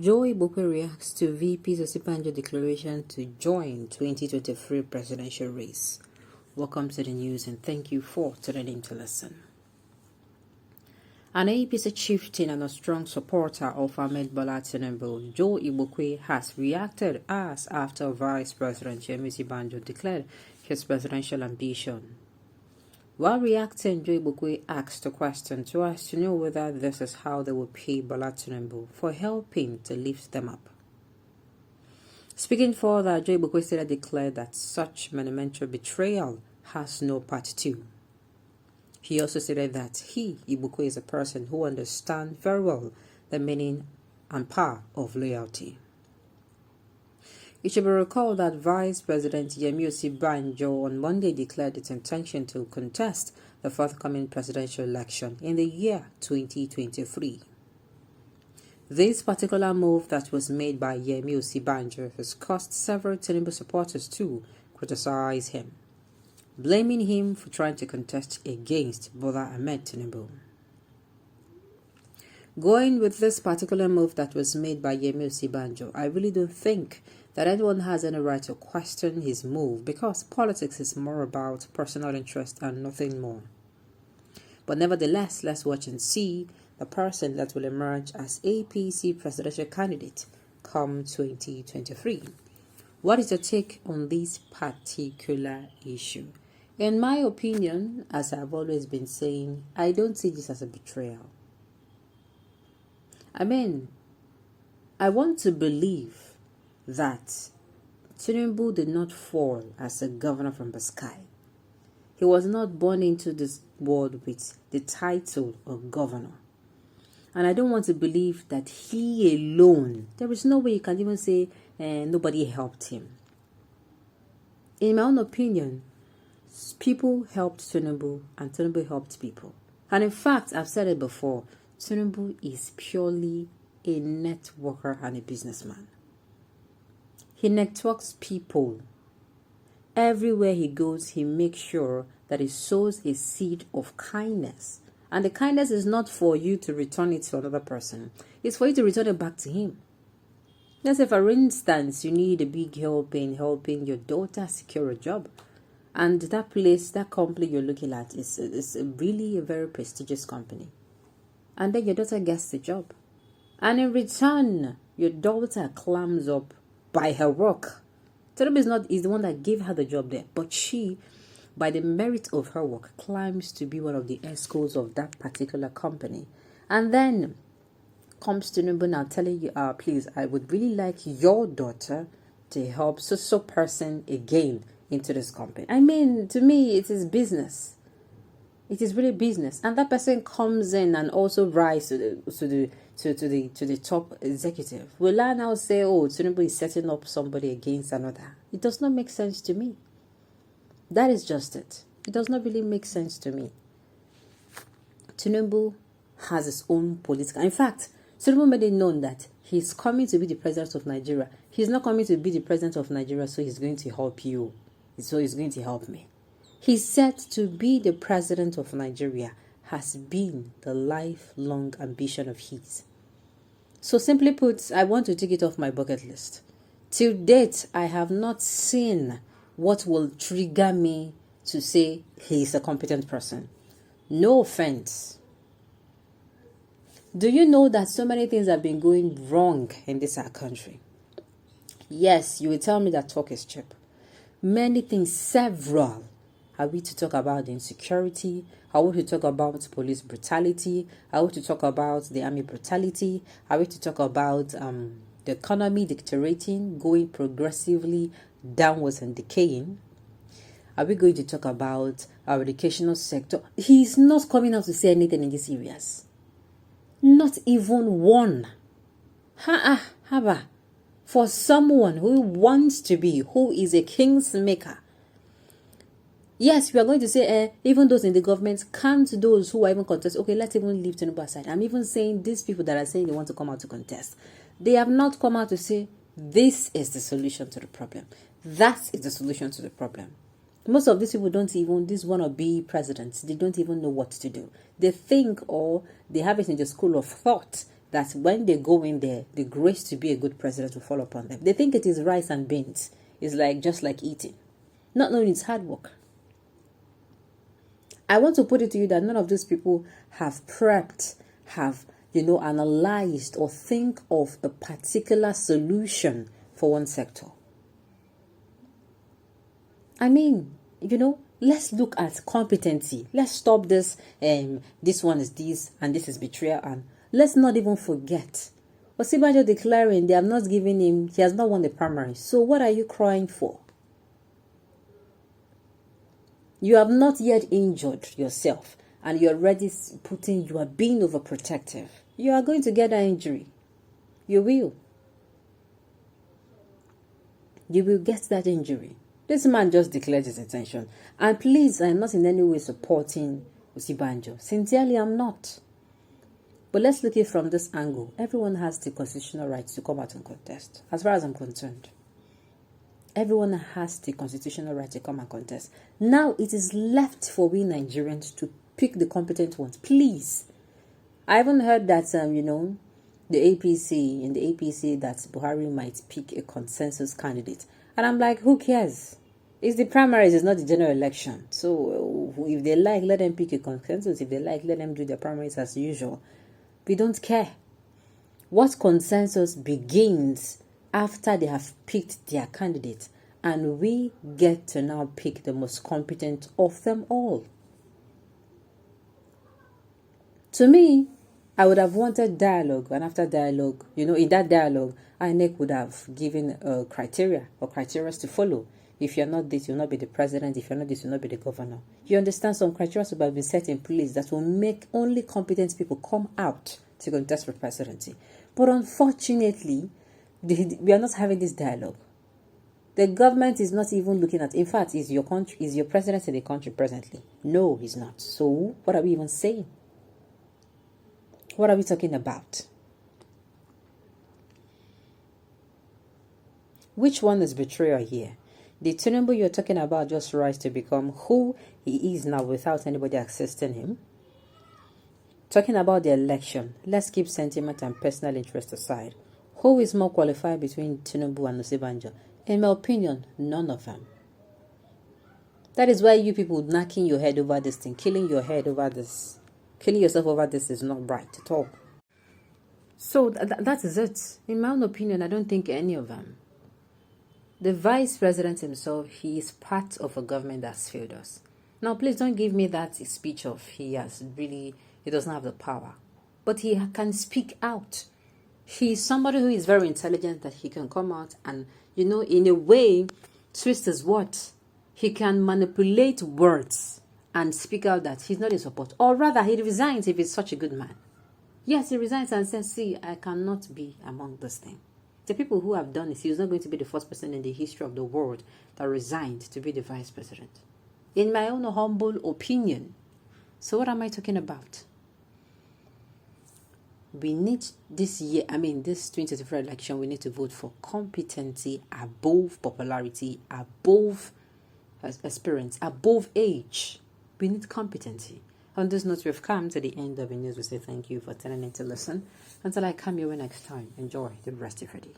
Igbokwe reacts to VP's Osinbajo declaration to join 2023 presidential race. Welcome to the news and thank you for tuning in to listen. An APC chieftain and a strong supporter of Ahmed Bola Tinubu, Igbokwe, has reacted as after Vice President Osinbajo declared his presidential ambition. While reacting, Igbokwe asked a question to us to know whether this is how they will pay Bola Tinubu for helping to lift them up. Speaking further, Igbokwe declared that such monumental betrayal has no part 2. He also stated that Igbokwe, is a person who understands very well the meaning and power of loyalty. It should be recalled that Vice President Osinbajo on Monday declared its intention to contest the forthcoming presidential election in the year 2023. This particular move that was made by Osinbajo has caused several Tinubu supporters to criticize him, blaming him for trying to contest against Bola Ahmed Tinubu. Going with this particular move that was made by Osinbajo, I really don't think that anyone has any right to question his move because politics is more about personal interest and nothing more. But nevertheless, let's watch and see the person that will emerge as APC presidential candidate come 2023. What is your take on this particular issue? In my opinion, as I've always been saying, I don't see this as a betrayal. I want to believe that Tinubu did not fall as a governor from the sky. He was not born into this world with the title of governor. And I don't want to believe that he alone, there is no way you can even say nobody helped him. In my own opinion, people helped Tinubu and Tinubu helped people. And in fact, I've said it before, Tinubu is purely a networker and a businessman. He networks people. Everywhere he goes, he makes sure that he sows a seed of kindness. And the kindness is not for you to return it to another person. It's for you to return it back to him. Let's say, for instance, you need a big help in helping your daughter secure a job. And that place, that company you're looking at is really a very prestigious company. And then your daughter gets the job. And in return, your daughter climbs up by her work. Tinubu is the one that gave her the job there, but she, by the merit of her work, climbs to be one of the escorts of that particular company. And then comes Tinubu now telling you, please, I would really like your daughter to help so person again into this company. To me, it is business. It is really business. And that person comes in and also rises to the top executive. Will I now say, oh, Tinubu is setting up somebody against another? It does not make sense to me. That is just it. It does not really make sense to me. Tinubu has his own political... In fact, Tinubu made it known that he's coming to be the president of Nigeria. He's not coming to be the president of Nigeria, so he's going to help you. So he's going to help me. He said to be the president of Nigeria has been the lifelong ambition of his. So simply put, I want to take it off my bucket list. Till date, I have not seen what will trigger me to say he's a competent person. No offense. Do you know that so many things have been going wrong in this our country? Yes, you will tell me that talk is cheap. Many things, several. Are we to talk about the insecurity? Are we to talk about police brutality? Are we to talk about the army brutality? Are we to talk about the economy deteriorating, going progressively downwards and decaying? Are we going to talk about our educational sector? He's not coming out to say anything in these areas. Not even one. Haba. For someone who wants to be, who is a kingmaker. Yes, we are going to say, even those in the government, can't those who are even contest. Okay, let's even leave Tinubu aside. I'm even saying these people that are saying they want to come out to contest. They have not come out to say, this is the solution to the problem. That is the solution to the problem. Most of these people don't even, these wannabe presidents, they don't even know what to do. They think or they have it in the school of thought that when they go in there, the grace to be a good president will fall upon them. They think it is rice and beans. It's like just like eating. Not knowing it's hard work. I want to put it to you that none of these people have prepped, have, analyzed or think of a particular solution for one sector. I mean, let's look at competency. Let's stop this, this one is this and this is betrayal. And let's not even forget. Osinbajo declaring they have not given him, he has not won the primary. So what are you crying for? You have not yet injured yourself and you're already you are being overprotective. You are going to get an injury. You will. You will get that injury. This man just declared his intention. And please, I'm not in any way supporting Osinbajo. Sincerely, I'm not. But let's look at it from this angle. Everyone has the constitutional right to come out and contest, as far as I'm concerned. Everyone has the constitutional right to come and contest. Now it is left for we Nigerians to pick the competent ones. Please. I haven't heard that, in the APC that Buhari might pick a consensus candidate. And I'm like, who cares? It's the primaries, it's not the general election. So if they like, let them pick a consensus. If they like, let them do their primaries as usual. We don't care. What consensus begins after they have picked their candidate, and we get to now pick the most competent of them all. To me, I would have wanted dialogue, and after dialogue, in that dialogue, INEC would have given a criteria to follow. If you're not this, you'll not be the president. If you're not this, you'll not be the governor. You understand, some criteria would have been set in place that will make only competent people come out to contest for presidency. But unfortunately, we are not having this dialogue. The government is not even looking at. In fact, is your president in the country presently? No, he's not. So what are we even saying? What are we talking about? Which one is betrayal here? The Tinubu you're talking about just rise to become who he is now without anybody assisting him. Talking about the election, let's keep sentiment and personal interest aside. Who is more qualified between Tinubu and Osinbajo? In my opinion, none of them. That is why you people knocking your head over this thing, killing yourself over this is not right at all. So that is it. In my own opinion, I don't think any of them. The vice president himself, he is part of a government that's failed us. Now, please don't give me that speech of he doesn't have the power. But he can speak out. He's somebody who is very intelligent, that he can come out and, in a way, twist his words. He can manipulate words and speak out that he's not in support. Or rather, he resigns if he's such a good man. Yes, he resigns and says, see, I cannot be among this thing. The people who have done it, he was not going to be the first person in the history of the world that resigned to be the vice president. In my own humble opinion. So what am I talking about? We need this 2024 election, we need to vote for competency above popularity, above experience, above age. We need competency. On this note, we've come to the end of the news. We say thank you for tuning in to listen. Until I come your way next time, enjoy the rest of your day.